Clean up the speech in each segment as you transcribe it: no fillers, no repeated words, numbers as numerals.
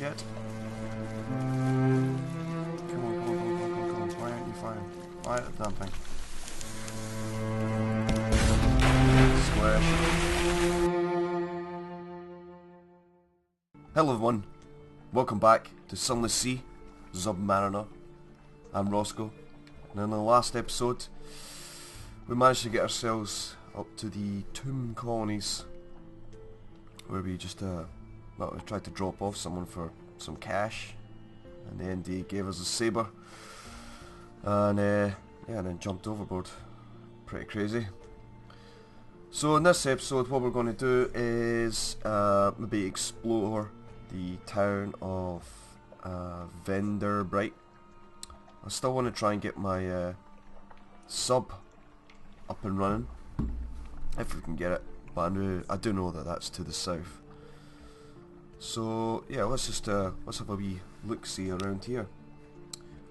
shit. Come on, come on, come on, come on, come on, come on. Why aren't you firing? Fire the damn thing. Splash. Hello everyone. Welcome back to Sunless Sea, Zubmariner. I'm Rossco. And in the last episode, we managed to get ourselves up to the tomb colonies, where we just we tried to drop off someone for some cash, and the ND gave us a saber, and yeah, and then jumped overboard. Pretty crazy. So in this episode, what we're going to do is maybe explore the town of Alderbright. I still want to try and get my sub up and running, if we can get it, but I do know that that's to the south. So yeah, let's have a wee look-see around here.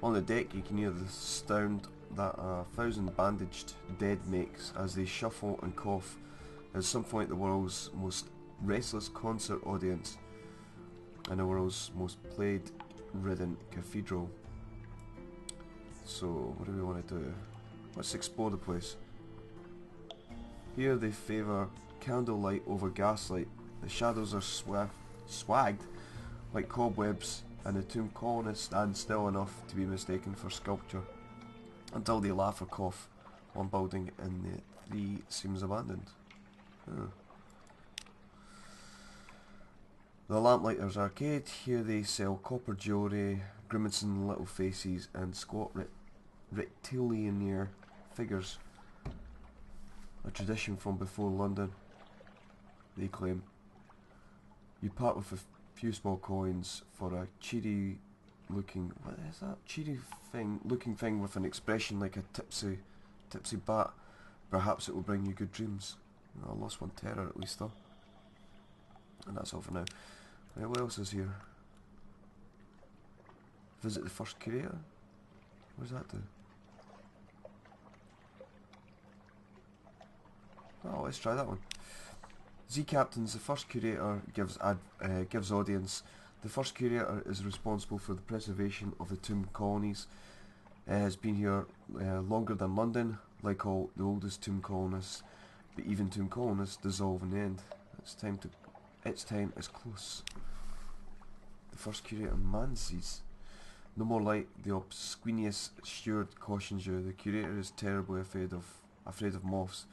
On the deck you can hear the sound that 1,000 bandaged dead makes as they shuffle and cough at something like the world's most restless concert audience and the world's most plague-ridden cathedral. So what do we want to do? Let's explore the place. Here they favour candlelight over gaslight. The shadows are swagged like cobwebs, and the tomb colonists stand still enough to be mistaken for sculpture, until they laugh or cough. One building in the three seems abandoned. The Lamplighters Arcade. Here they sell copper jewellery, grimacing little faces, and squat rectilinear figures. A tradition from before London, they claim. You part with a few small coins for a cheery looking, what is that? Cheery looking thing with an expression like a tipsy bat. Perhaps it will bring you good dreams. I lost one terror at least though. And that's all for now. Right, what else is here? Visit the first curator? What does that do? Oh, let's try that one. Zee Captains, the first curator gives audience. The first curator is responsible for the preservation of the tomb colonies. Has been here longer than London, like all the oldest tomb colonists. But even tomb colonists dissolve in the end. Its time is close. The first curator Mansees. No more light. The obsequious steward cautions you. The curator is terribly afraid of moths.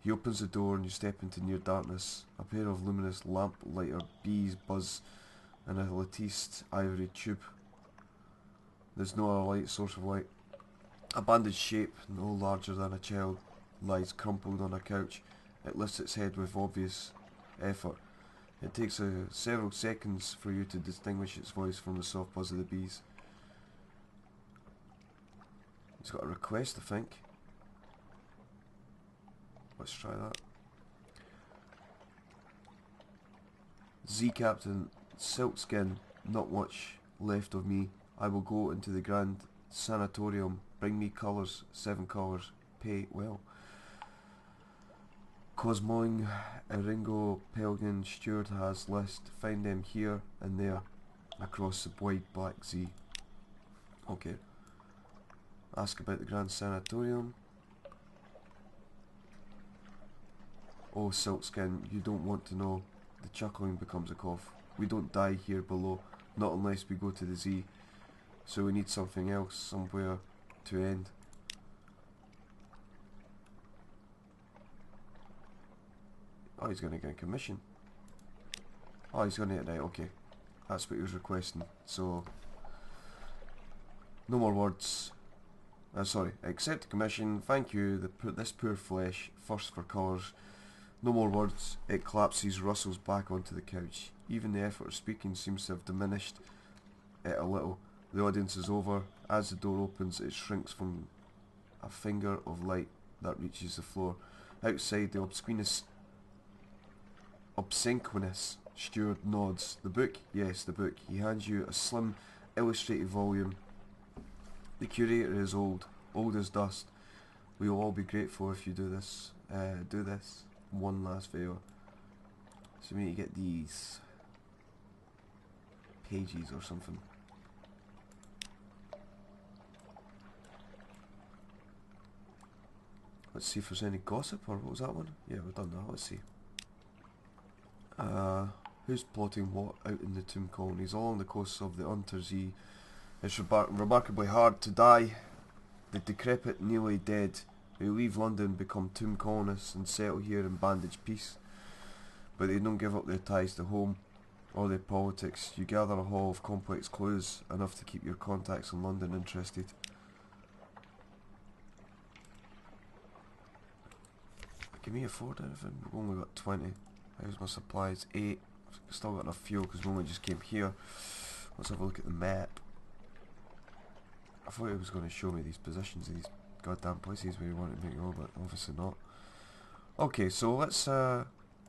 He opens the door and you step into near darkness. A pair of luminous lamplighter bees buzz in a latticed ivory tube. There's no other source of light. A bandaged shape, no larger than a child, lies crumpled on a couch. It lifts its head with obvious effort. It takes several seconds for you to distinguish its voice from the soft buzz of the bees. It's got a request, I think. Let's try that. Zee Captain, Silkskin, not much left of me. I will go into the Grand Sanatorium. Bring me colours, 7 colours. Pay well. Cosmoing, Eringo, Pelgin, Steward has list. Find them here and there across the wide Black Sea. Okay. Ask about the Grand Sanatorium. Oh, Silkskin, you don't want to know. The chuckling becomes a cough. We don't die here below, not unless we go to the Zee. So we need something else, somewhere to end. Oh, he's going to get a commission. Oh, he's going to get right, okay. That's what he was requesting. So, no more words. Sorry, accept the commission. Thank you. This poor flesh, first for colours. No more words. It collapses, rustles back onto the couch. Even the effort of speaking seems to have diminished it a little. The audience is over. As the door opens, it shrinks from a finger of light that reaches the floor. Outside, the obsequious steward nods. The book? Yes, the book. He hands you a slim, illustrated volume. The curator is old as dust. We will all be grateful if you do this. One last favour. So we need to get these pages or something. Let's see if there's any gossip, or what was that one? Yeah, we've done that. Let's see. Who's plotting what out in the tomb colonies along the coasts of the Under Zee? It's remarkably hard to die. The decrepit, nearly dead, who leave London, become tomb colonists and settle here in bandaged peace. But they don't give up their ties to home or their politics. You gather a haul of complex clues, enough to keep your contacts in London interested. Can we afford anything? We've only got 20. How's my supplies? 8. Still got enough fuel because we only just came here. Let's have a look at the map. I thought it was going to show me these positions of these goddamn places where you wanted me to go, but obviously not. Okay, so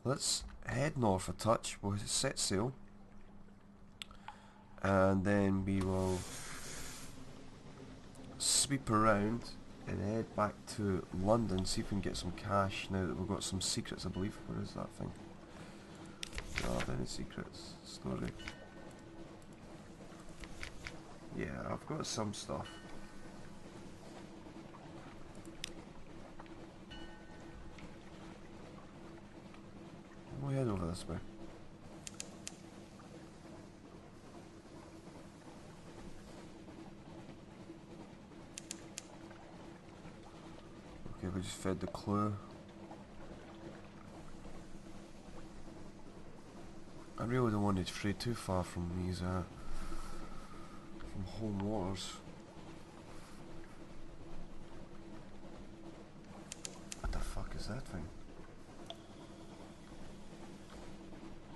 let's head north a touch. We'll set sail, and then we will sweep around and head back to London, see if we can get some cash now that we've got some secrets, I believe. Where is that thing? Do I have any secrets? Story. Yeah, I've got some stuff. We'll head over this way. Okay, we just fed the clue. I really don't want to stray too far from these, from home waters. What the fuck is that thing?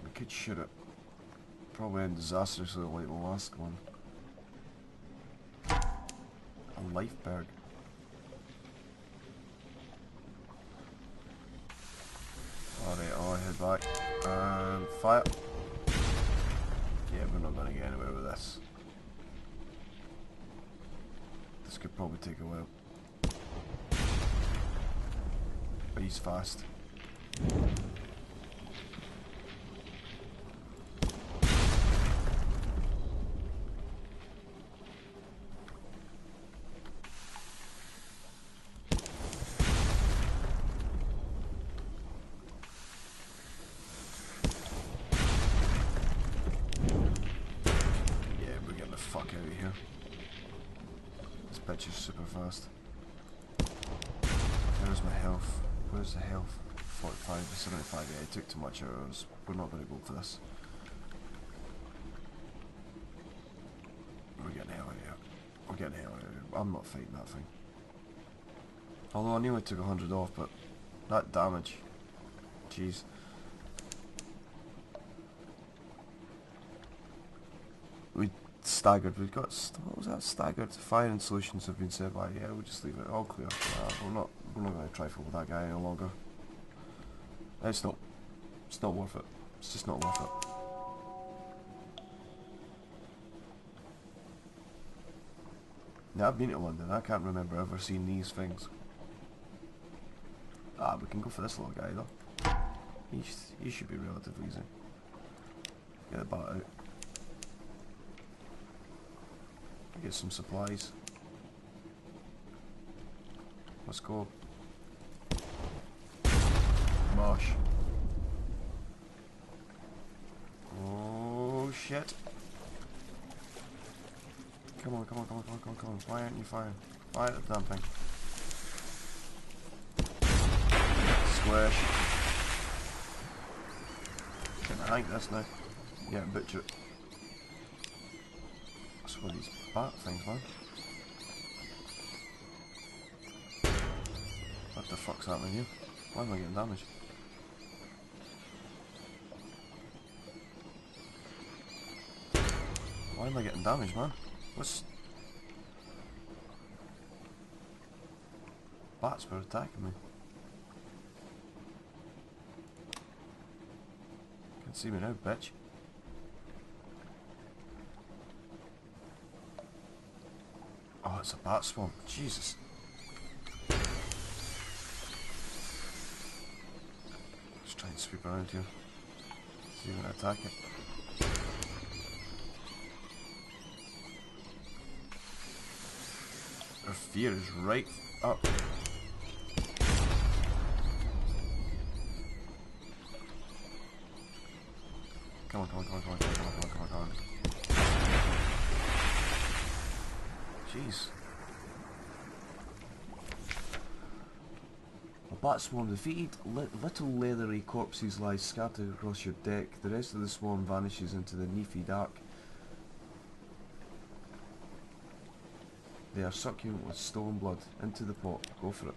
We could shoot it. Probably end disastrously like the last one. A life berg. Alright, I'll head back. Fire. Yeah, we're not going to get anywhere with this. This could probably take a while. But he's fast. Bitch is super fast. Where's my health? Where's the health? 45 to 75, yeah, it took too much out of us. We're not going to go for this. We're getting the hell out of here. We're getting the hell out of here. I'm not fighting that thing. Although I nearly took 100 off, but that damage. Jeez. We staggered. We've got what was that? Staggered. Firing solutions have been set by. Yeah, we'll just leave it all clear. We're not going to trifle with that guy any longer. It's not worth it. It's just not worth it. Now I've been to London. I can't remember ever seeing these things. We can go for this little guy though. He should be relatively easy. Get the bat out. Get some supplies. Let's go. Mosh. Oh shit. Come on. Why aren't you firing? Fire at the damn thing. Squish. Can I hang this now? Yeah, butcher it. That's what these bat things, man. What the fuck's happening here? Why am I getting damaged? Why am I getting damaged, man? What's... Bats were attacking me. Can't see me now, bitch. Oh, it's a bat swarm. Jesus. Let's try and sweep around here. See if we can attack it. fear is right up. Come on, come on, come on, come on, come on, come on, come on, come on. Jeez. A bat swarm defeated. Little leathery corpses lie scattered across your deck. The rest of the swarm vanishes into the leafy dark. They are succulent with stolen blood. Into the pot. Go for it.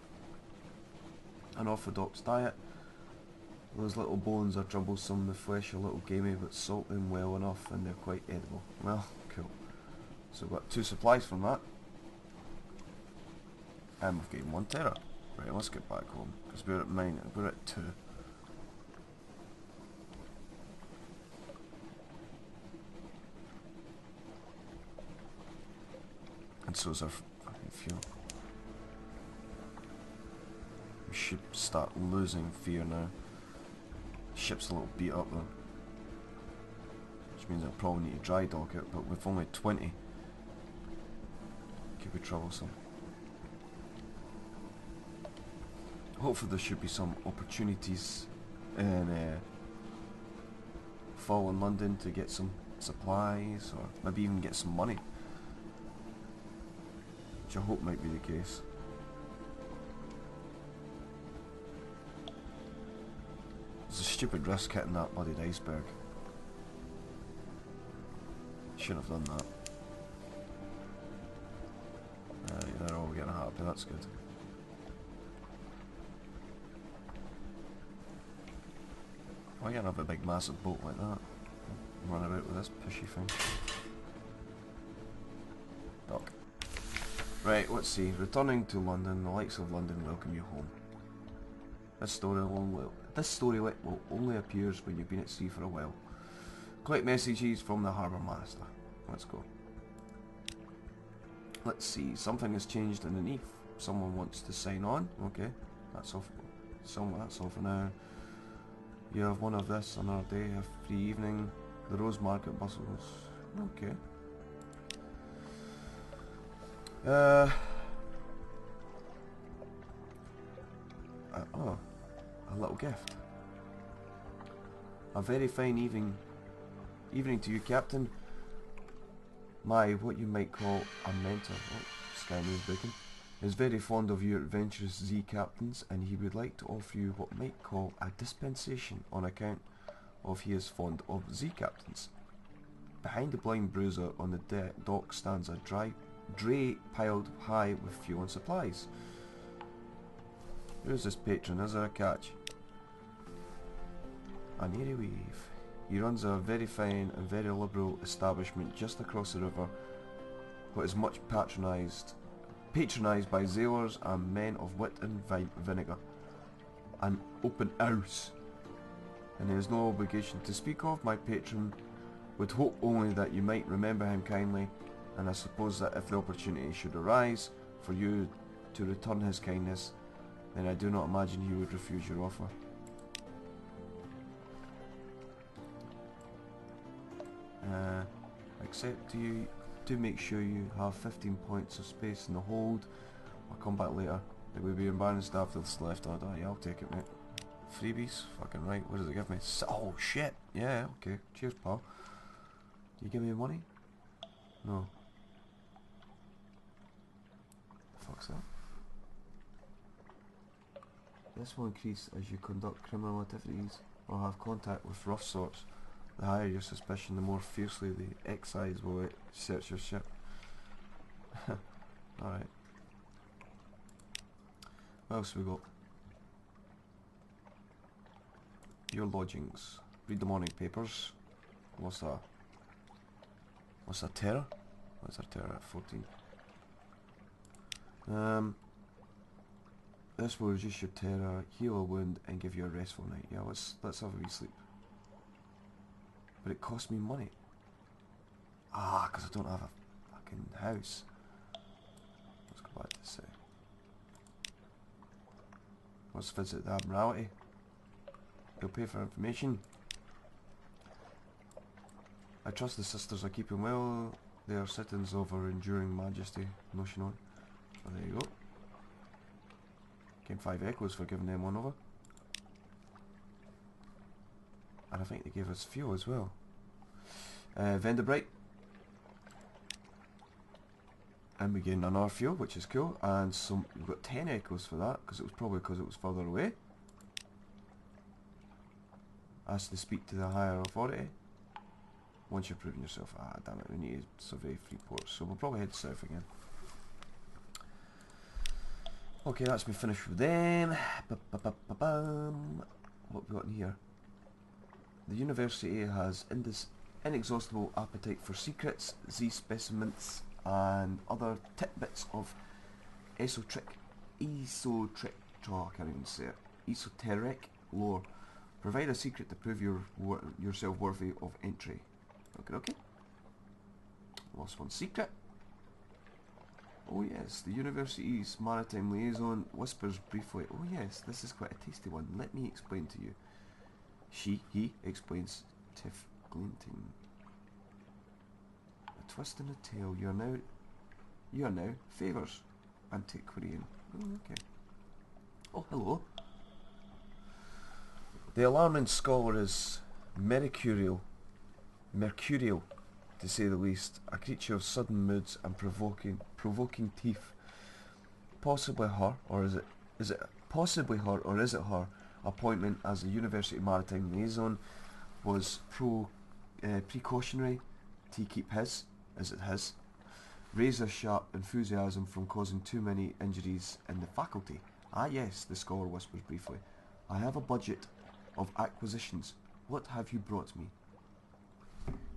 An orthodox diet. Those little bones are troublesome, the flesh a little gamey, but salt them well enough and they're quite edible. Well, cool. So we've got 2 supplies from that. And we've gained 1 terror. Right, let's get back home, because we're at mine, we're at 2. And so is our fucking fuel. We should start losing fear now. Ship's a little beat up though, which means I'll probably need to dry dock it, but with only 20 could be troublesome. Hopefully there should be some opportunities in fall in London to get some supplies, or maybe even get some money, which I hope might be the case. It's a stupid risk hitting that bloody iceberg. Shouldn't have done that. They're all getting happy, that's good. Why can't I have a big massive boat like that? Run about with this pushy thing. Dock. Right, let's see. Returning to London, the lights of London welcome you home. This story will only appears when you've been at sea for a while. Collect messages from the harbour master. Let's go. Let's see. Something has changed underneath. Someone wants to sign on. Okay, that's all. That's all for now. You have one of this another day. A free evening. The Rose Market bustles. Okay. Oh, a little gift. A very fine evening to you, Captain. My, what you might call a mentor, Sky News Bacon, is very fond of your adventurous Zee captains, and he would like to offer you what might call a dispensation on account of he is fond of Zee captains. Behind the blind bruiser on the dock stands a dray piled high with fuel and supplies. Who's this patron? Is there a catch? An airy weave. He runs a very fine and very liberal establishment just across the river, but is much patronised by sailors and men of wit and vinegar. An open house, and there is no obligation to speak of. My patron would hope only that you might remember him kindly, and I suppose that if the opportunity should arise for you to return his kindness, then I do not imagine he would refuse your offer. Except do make sure you have 15 points of space in the hold. I'll come back later. It would be embarrassed after this left order. Yeah, I'll take it, mate. Freebies? Fucking right. What does it give me? Oh, shit. Yeah, okay. Cheers, pal. Do you give me money? No. The fuck's that? This will increase as you conduct criminal activities or have contact with rough sorts. The higher your suspicion, the more fiercely the excise will search your ship. Alright. What else we got? Your lodgings. Read the morning papers. What's that? What's that, terror? What's our terror at 14? This will reduce your terror, heal a wound, and give you a restful night. Yeah, let's have a wee sleep. But it costs me money. Ah, because I don't have a fucking house. Let's go back to say. Let's visit the Admiralty. They'll pay for information. I trust the sisters are keeping well. They are citizens of our enduring majesty. No, she not. Oh, there you go. Gained 5 echoes for giving them one over. And I think they gave us fuel as well. Alderbright. And we gained another fuel, which is cool. And some, we've got 10 echoes for that, because it was probably because it was further away. Ask to speak to the higher authority. Once you've proven yourself, damn it, we need to survey free ports, so we'll probably head south again. Okay, that's me finished with them. What have we got in here? The university has inexhaustible appetite for secrets, Z specimens, and other tidbits of esoteric, oh, I can't even say it, esoteric lore. Provide a secret to prove yourself worthy of entry. Okay. Lost one secret. Oh yes, the university's maritime liaison whispers briefly. Oh yes, this is quite a tasty one. Let me explain to you. He explains, Tiff glinting. A twist in the tail. You are now favours. Antiquarian. Oh, okay. Oh, hello. The alarming scholar is mercurial, to say the least. A creature of sudden moods and provoking teeth. Possibly her, or is it possibly her, or is it her? Appointment as the University Maritime Liaison was precautionary to keep his razor sharp enthusiasm from causing too many injuries in the faculty. Ah yes, the scholar whispers briefly. I have a budget of acquisitions. What have you brought me?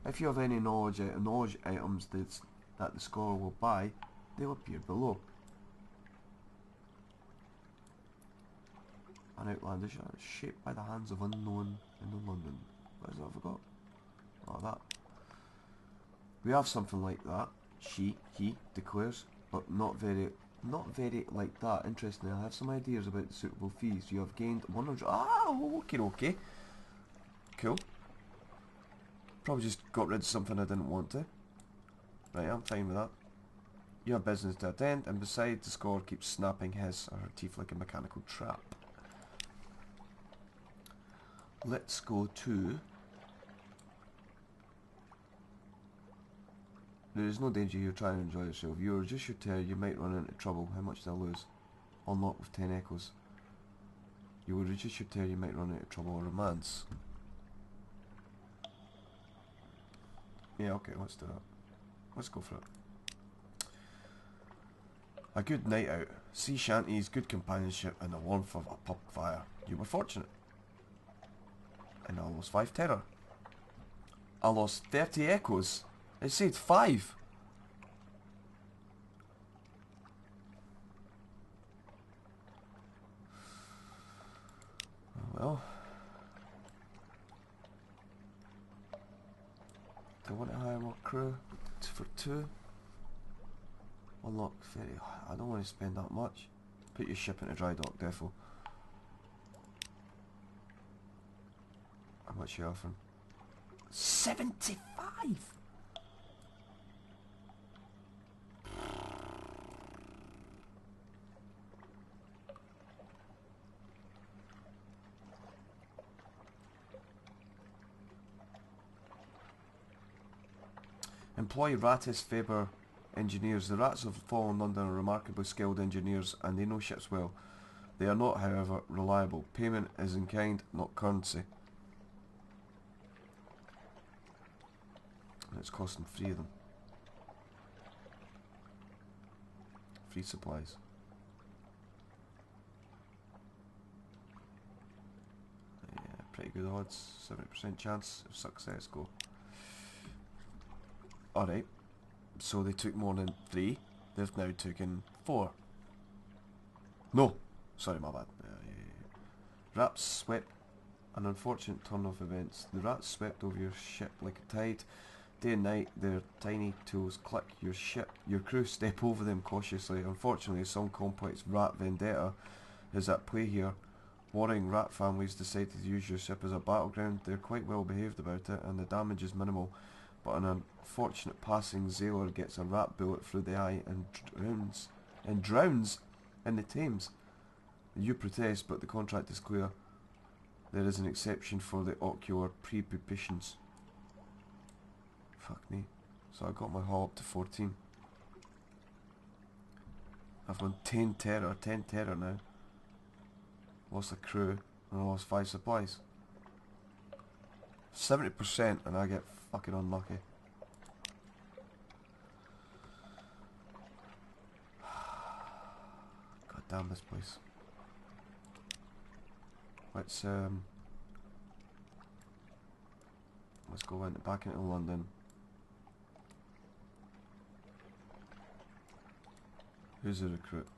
If you have any knowledge items that the scholar will buy, they'll appear below. An outlandish shaped by the hands of unknown in London. What is that I forgot? Oh, that. We have something like that. He declares, but not very like that. Interestingly, I have some ideas about the suitable fees. You have gained 100. Ah, okay. Cool. Probably just got rid of something I didn't want to. Right, I'm fine with that. You have business to attend, and besides, the scholar keeps snapping his or her teeth like a mechanical trap. Let's go to... There is no danger here, try and enjoy yourself. You are just your terror, you might run into trouble. How much do I lose? Unlock with 10 echoes. You will reduce your terror, you might run into trouble or romance. Yeah, okay, let's do that. Let's go for it. A good night out. Sea shanties, good companionship, and the warmth of a pub fire. You were fortunate. And I lost 5 terror. I lost 30 echoes. It said 5. Oh well. Do I want to hire more crew for 2? Unlock 30. I don't want to spend that much. Put your ship into dry dock, defo. How much are you offering? 75! Employ Ratis Faber engineers. The rats have fallen under remarkably skilled engineers and they know ships well. They are not, however, reliable. Payment is in kind, not currency. It's costing 3 of them. Free supplies. Yeah, pretty good odds. 70% chance of success. Go. Alright. So they took more than 3. They've now taken 4. No! Sorry, my bad. Rats swept. An unfortunate turn of events. The rats swept over your ship like a tide. Day and night, their tiny toes click your ship. Your crew step over them cautiously. Unfortunately, some complex rat vendetta is at play here. Warring rat families decided to use your ship as a battleground. They're quite well behaved about it, and the damage is minimal. But an unfortunate passing sailor gets a rat bullet through the eye and drowns and drowns in the Thames. You protest, but the contract is clear. There is an exception for the ocular prepubescence. Fuck me. So I got my haul up to 14. I've won 10 terror now. Lost a crew, and I lost 5 supplies. 70% and I get fucking unlucky. God damn this place. Let's go back into London. Who's the recruit?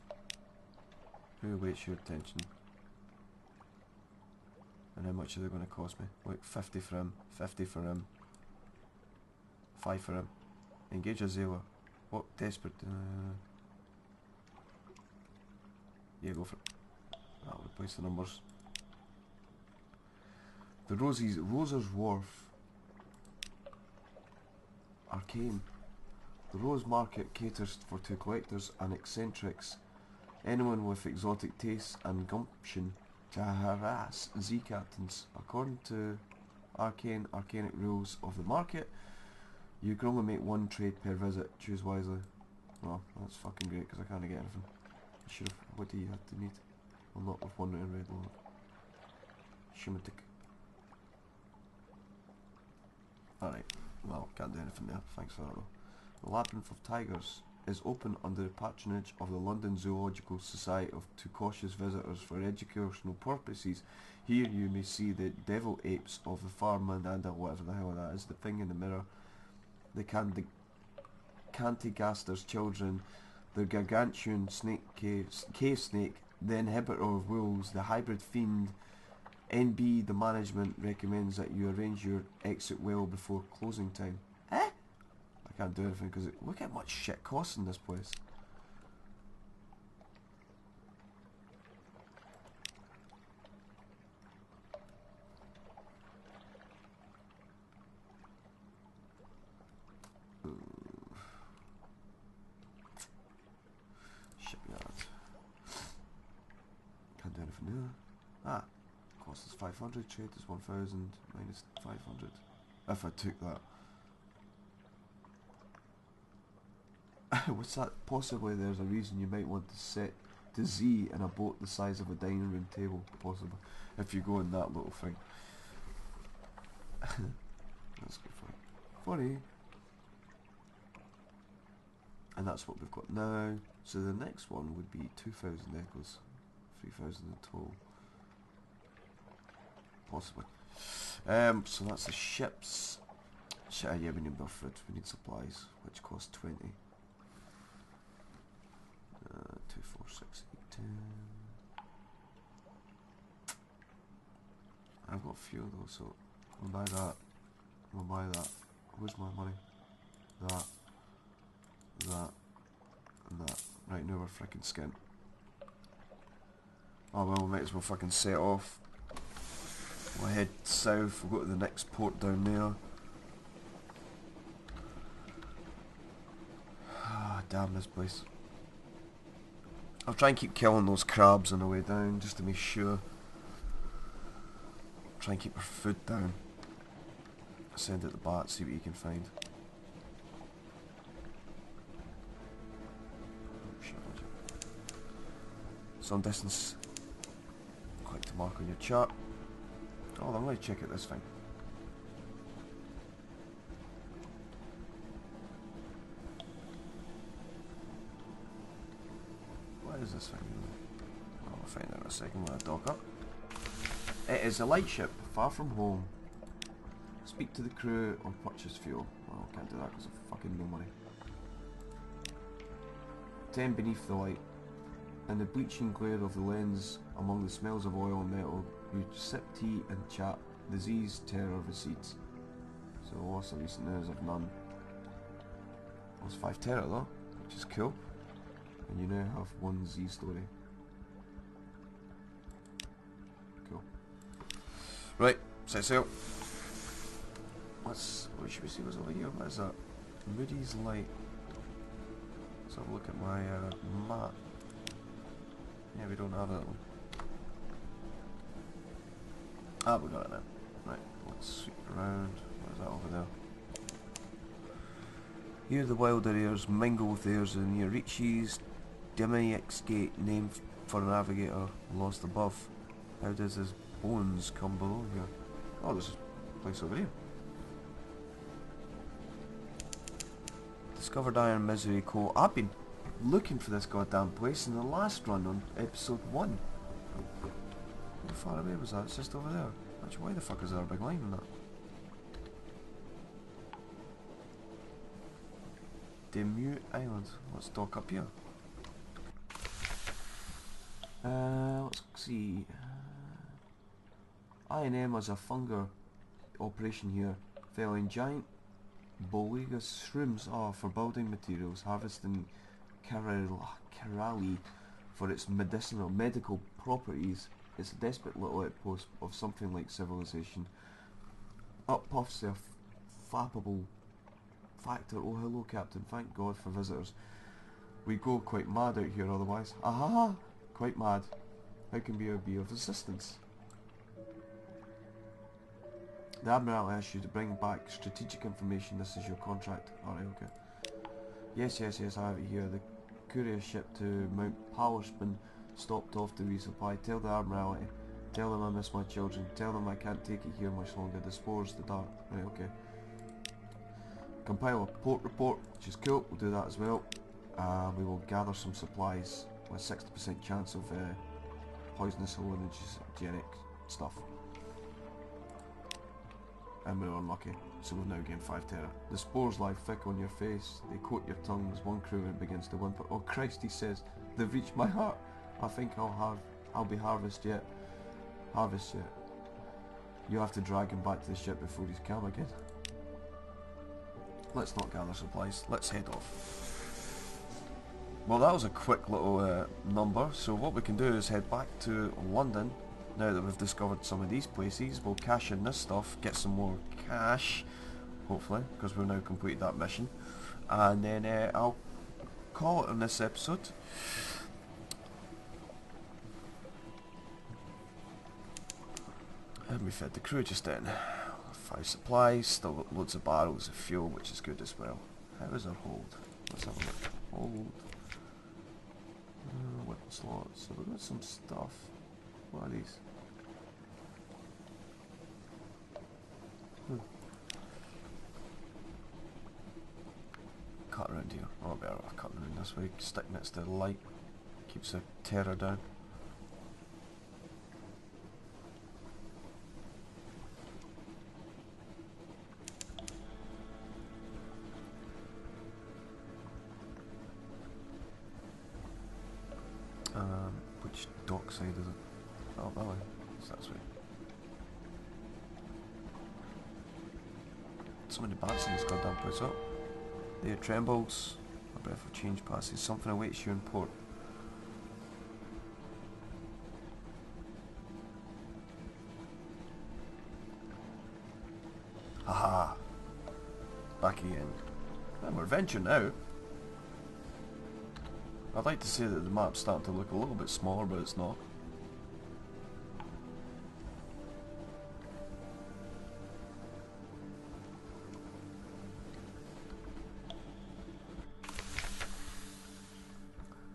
Who awaits your attention? And how much are they going to cost me? Like 50 for him, 50 for him, 5 for him. Engage a Zela. What? Desperate? Yeah, go for it. That'll replace the numbers. The Roser's Wharf. Arcane. The Rose Market caters to collectors and eccentrics. Anyone with exotic tastes and gumption to harass Zee captains. According to arcanic rules of the market, you can only make 1 trade per visit. Choose wisely. Well, that's fucking great because I can't get anything. Should've. What do you have to need? I'm not with 1 red one. Shumatic. Alright. Well, can't do anything there. Thanks for that though. The Labyrinth of Tigers is open under the patronage of the London Zoological Society to cautious visitors for educational purposes. Here you may see the devil apes of the farmland and whatever the hell that is, the thing in the mirror, the Cantigaster's children, the gargantuan cave snake, the inhibitor of wolves, the hybrid fiend. NB, the management recommends that you arrange your exit well before closing time. Eh? I can't do anything because look at how much shit costs in this place. Shipyard. Can't do anything there. Ah. Cost is 500, trade is 1000, minus 500. If I took that. What's that? Possibly there's a reason you might want to set to Z in a boat the size of a dining room table, possibly. If you go in that little thing. That's good for funny. And that's what we've got now. So the next one would be 2000 echoes. 3000 in total. Possibly. So that's the ships. Yeah, we need more food. We need supplies, which cost 20. 2, 4, 6, 8, 10. I've got a few of those, so I'll buy that. I'll buy that. Where's my money? That, and that. Right, now we're freaking skint. Oh well, we might as well fucking set off. We'll head south, we'll go to the next port down there. Ah, damn this place. I'll try and keep killing those crabs on the way down, just to make sure. Try and keep our food down. Send it to Bat, see what you can find. Oh shit, some distance. Click to mark on your chart. Oh, I'm going to check out this thing. What is this thing? I'll find out in a second when I dock up. It is a lightship, far from home. Speak to the crew or purchase fuel. Well, I can't do that because of fucking no money. 10 beneath the light. In the bleaching glare of the lens, among the smells of oil and metal, you sip tea and chat. The Z's terror recedes. So what's the recent news? Of none. Lost 5 terror though, which is cool. And you now have 1 Z story. Cool. Right, set sail. What should we see what's over here? What is that? Moody's Light. Let's have a look at my map. Yeah, we don't have that one. Ah, we got it now. Right, let's sweep around. What is that over there? Here the wild areas mingle with theirs in near reaches. Demoniac's Gate, named for a navigator, lost above. How does his bones come below here? Oh, there's a place over here. Discovered Iron Misery Cove. I've been looking for this goddamn place in the last run on episode 1. How far away was that? It's just over there. Actually, why the fuck is there a big line on that? Demute Island. Let's dock up here. Let's see. I&M has a fungal operation here. Felling giant Boligas shrooms for building materials, harvesting Kerali for its medical properties. It's a desperate little outpost of something like civilization. Up puffs their fappable factor. Oh, hello, Captain. Thank God for visitors. We go quite mad out here otherwise. Aha! Quite mad. How can we be of assistance? The Admiral asked you to bring back strategic information. This is your contract. Alright, okay. Yes, I have it here. The courier ship to Mount Powerspan stopped off to resupply. Tell the Admiralty. Tell them I miss my children. Tell them I can't take it here much longer. The spores, the dark. Right, okay. Compile a port report, which is cool. We'll do that as well. We will gather some supplies with 60% chance of poisonous hallucinogenic stuff. And we were unlucky, so we've now gained 5 terror. The spores lie thick on your face. They coat your tongue as one crewman begins to whimper. Oh Christ, he says, they've reached my heart. I think I'll be harvest yet. You have to drag him back to the ship before he's calm again. Let's not gather supplies. Let's head off. Well, that was a quick little number. So what we can do is head back to London. Now that we've discovered some of these places, we'll cash in this stuff, get some more cash, hopefully, because we've now completed that mission. And then I'll call it on this episode. And we fed the crew just in. 5 supplies, still got loads of barrels of fuel, which is good as well. How is our hold? Let's have a look. Hold. Weapon slots. So we've got some stuff. What are these? Cut around here. Oh, better off cutting around this way. Stick next to the light. Keeps the terror down. Which dock side is it? Oh, that way. It's that way. So many bats in this goddamn place up. There trembles. A breath of change passes. Something awaits you in port. Haha. Back again. And we're venturing out. I'd like to say that the map's starting to look a little bit smaller, but it's not.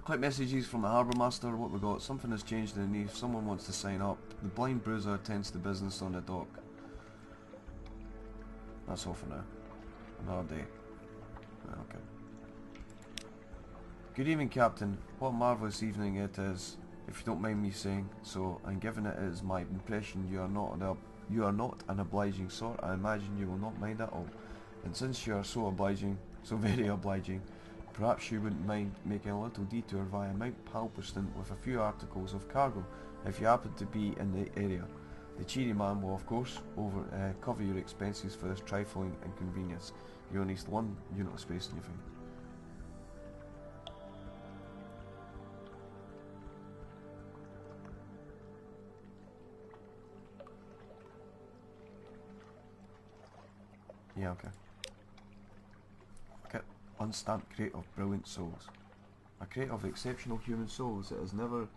Quick messages from the Harbour Master. What we got? Something has changed in the If someone wants to sign up. The blind bruiser attends to business on the dock. That's all for now. Another day. Okay. Good evening, Captain. What a marvellous evening it is, if you don't mind me saying so, and given it is my impression you are not an obliging sort, I imagine you will not mind at all. And since you are so obliging, so very obliging, perhaps you wouldn't mind making a little detour via Mount Palmerston with a few articles of cargo, if you happen to be in the area. The cheery man will, of course, cover your expenses for this trifling inconvenience. You will need 1 unit of space in your thing. Yeah, okay. Okay, unstamped crate of brilliant souls. A crate of exceptional human souls. It has never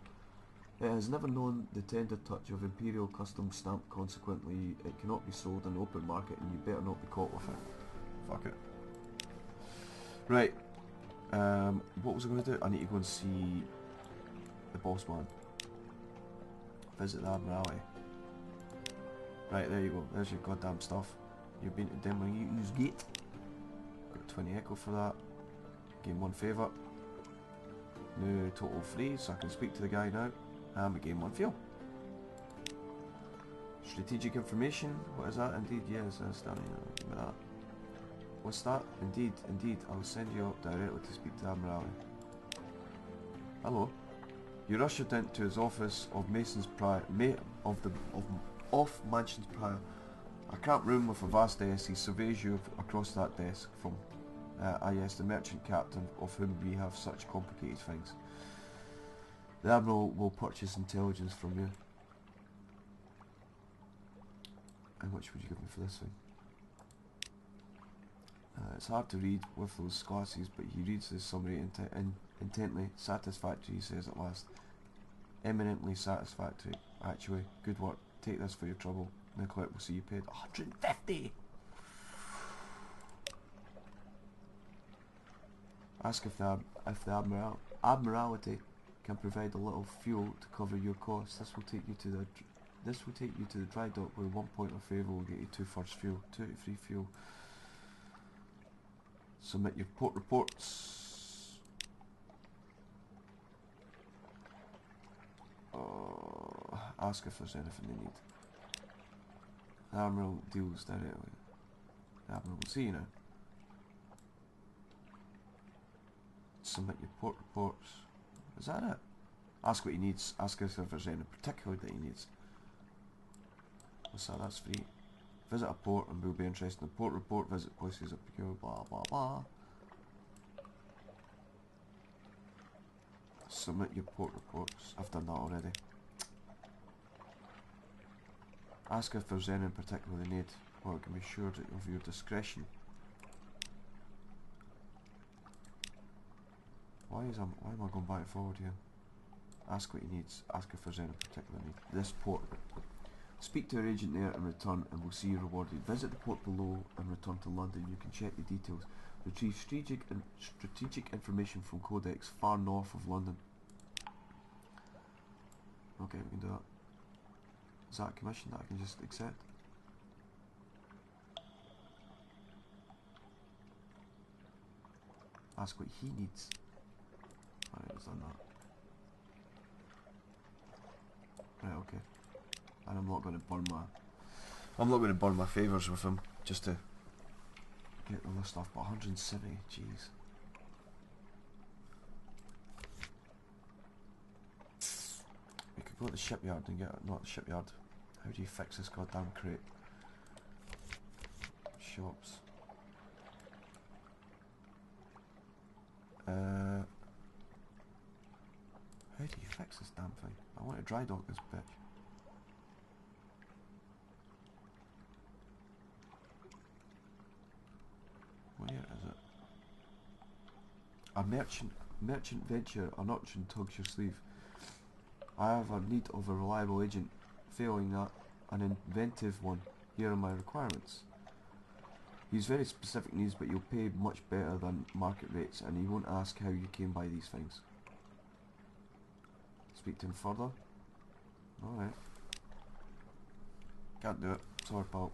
known the tender touch of Imperial Customs stamp. Consequently, it cannot be sold in the open market, and you better not be caught with it. Fuck it. Right. What was I going to do? I need to go and see the boss man. Visit the Admiralty. Right, there you go. There's your goddamn stuff. You've been to Denmark's Gate. Got 20 echo for that. Gain 1 favour. New total free, so I can speak to the guy now. And we gain 1 fuel. Strategic information. What is that? Indeed, yes. With that. What's that? Indeed, I'll send you up directly to speak to the Admiralty. Hello. You ushered into his office of Mason's Prior, of Mansion's Prior. A cramped room with a vast desk. He surveys you across that desk from, yes, the merchant captain of whom we have such complicated things. The Admiral will purchase intelligence from you. How much would you give me for this thing? It's hard to read with those glasses, but he reads the summary intently. Satisfactory, he says at last. Eminently satisfactory. Actually, good work. Take this for your trouble. Nicolette will see you paid 150. Ask if the Admiralty can provide a little fuel to cover your costs. This will take you to the dry dock, where 1 point of favour will get you 2 first fuel, 2 to 3 fuel. Submit your port reports. Ask if there's anything they need. The Admiral deals directly. The Admiral will see you now. Submit your port reports. Is that it? Ask what he needs. Ask if there's anything particular that he needs. What's that? That's free. Visit a port and we'll be interested in the port report. Visit places of procure, blah blah blah. Submit your port reports. I've done that already. Ask if there's anything particular they need, or it can be assured of your discretion. Why am I going back and forward here? Ask what he needs. Ask if there's any particular need. This port. Speak to your agent there and return, and we'll see you rewarded. Visit the port below and return to London. You can check the details. Retrieve strategic information from Codex far north of London. Okay, we can do that. Is that a commission that I can just accept? Ask what he needs. Alright, he's done that. Right, okay. And I'm not going to burn my favours with him just to get the list off. But 170, jeez. We could go to the shipyard and get, not the shipyard. How do you fix this goddamn crate? Shops. How do you fix this damn thing? I want to dry dock this bitch. Where is it? A merchant venture, an urchin tugs your sleeve. I have a need of a reliable agent. Failing that, an inventive one. Here are my requirements. He's very specific needs, but you'll pay much better than market rates, and he won't ask how you came by these things. Speak to him further. Alright. Can't do it. Sorry, pal.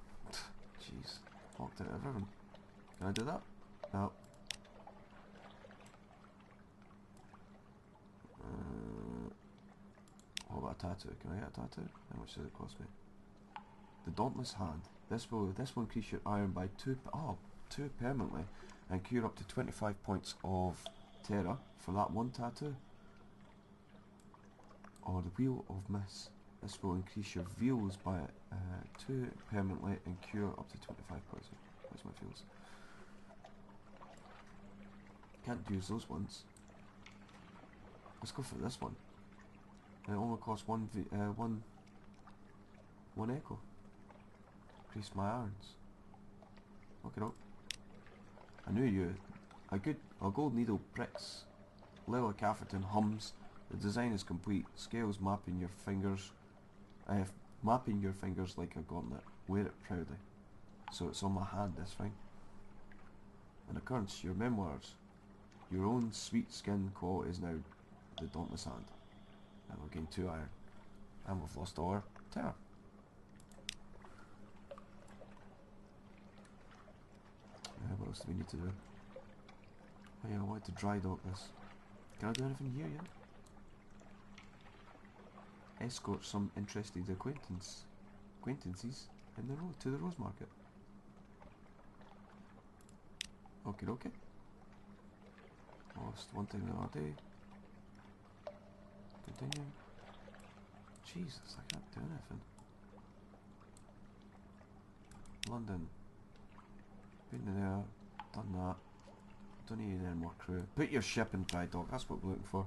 Jeez. Locked out of everything. Can I do that? No. What about a tattoo? Can I get a tattoo? How much does it cost me? The Dauntless Hand. This will increase your iron by 2 permanently, and cure up to 25 points of terror for that one tattoo. Or the Wheel of Miss. This will increase your views by 2 permanently and cure up to 25 points. Where's my feels? Can't use those ones. Let's go for this one. It only costs one echo. Increase my irons. Look it up. I knew you. A gold needle pricks Lily Cafferton hums. The design is complete. Scales mapping your fingers. Mapping your fingers like a gauntlet. Wear it proudly. So it's on my hand, this thing. An occurrence, your memoirs. Your own sweet skin quality is now the dauntless hand. And we've gained 2 iron. And we've lost our terror. What else do we need to do? Oh yeah, I wanted to dry dock this. Can I do anything here yet? Escort some interested acquaintances in the road to the rose market. Okay, okay. Lost one thing the other day. Continue. Jesus, I can't do anything. London. Been there, done that. Don't need any more crew. Put your ship in dry dock, that's what we're looking for.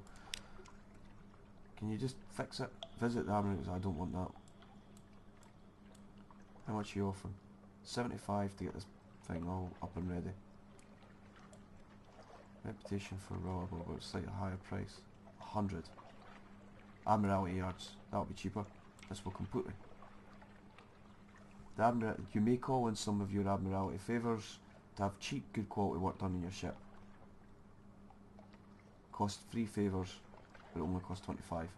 Can you just fix it? Visit the admirals, I don't want that. How much are you offering? 75 to get this thing all up and ready. Reputation for reliable, but it's slightly higher price. 100. Admiralty yards, that'll be cheaper. This will completely. You may call in some of your Admiralty favours to have cheap, good quality work done on your ship. Cost 3 favours, but it only costs 25.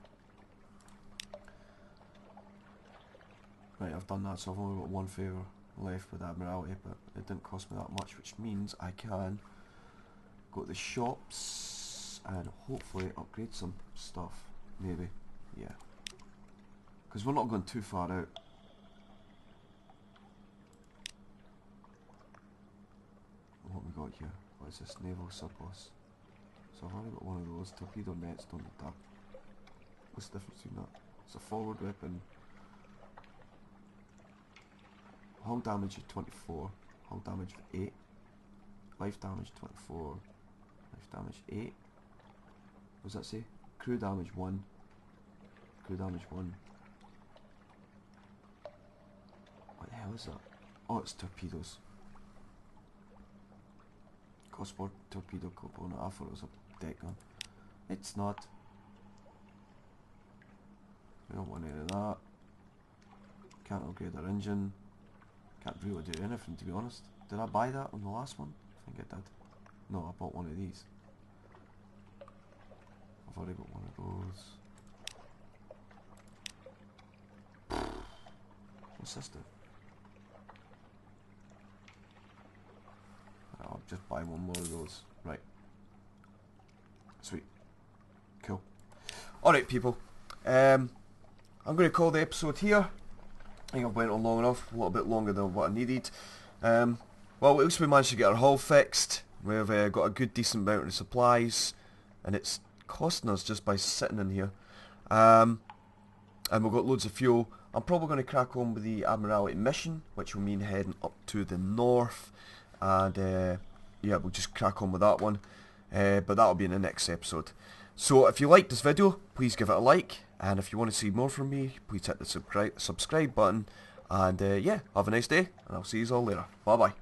Right, I've done that, so I've only got 1 favour left with Admiralty, but it didn't cost me that much, which means I can go to the shops and hopefully upgrade some stuff. Maybe, yeah. Because we're not going too far out. What we got here? What is this? Naval surplus. So I've already got one of those. Torpedo nets, don't need that. What's the difference between that? It's a forward weapon. Hull damage of 24. Hull damage of 8. Life damage 24. Life damage 8. What does that say? Crew damage 1. Crew damage 1. What the hell is that? Oh, it's torpedoes. Cost 4 torpedo component. I thought it was a deck gun. It's not. We don't want any of that. Can't upgrade our engine. Can't really do anything, to be honest. Did I buy that on the last one? I think I did. No, I bought one of these. I've already got one of those. What's this do? I'll just buy one more of those. Right. Sweet. Cool. Alright, people. I'm going to call the episode here. I think I've went on long enough. A little bit longer than what I needed. Well, at least we managed to get our hull fixed. We've got a good decent amount of supplies. And it's costing us just by sitting in here. And we've got loads of fuel. I'm probably going to crack on with the Admiralty mission, which will mean heading up to the north. And yeah, we'll just crack on with that one. But that'll be in the next episode. So if you liked this video, please give it a like. And if you want to see more from me, please hit the subscribe button. And yeah, have a nice day. And I'll see you all later. Bye bye.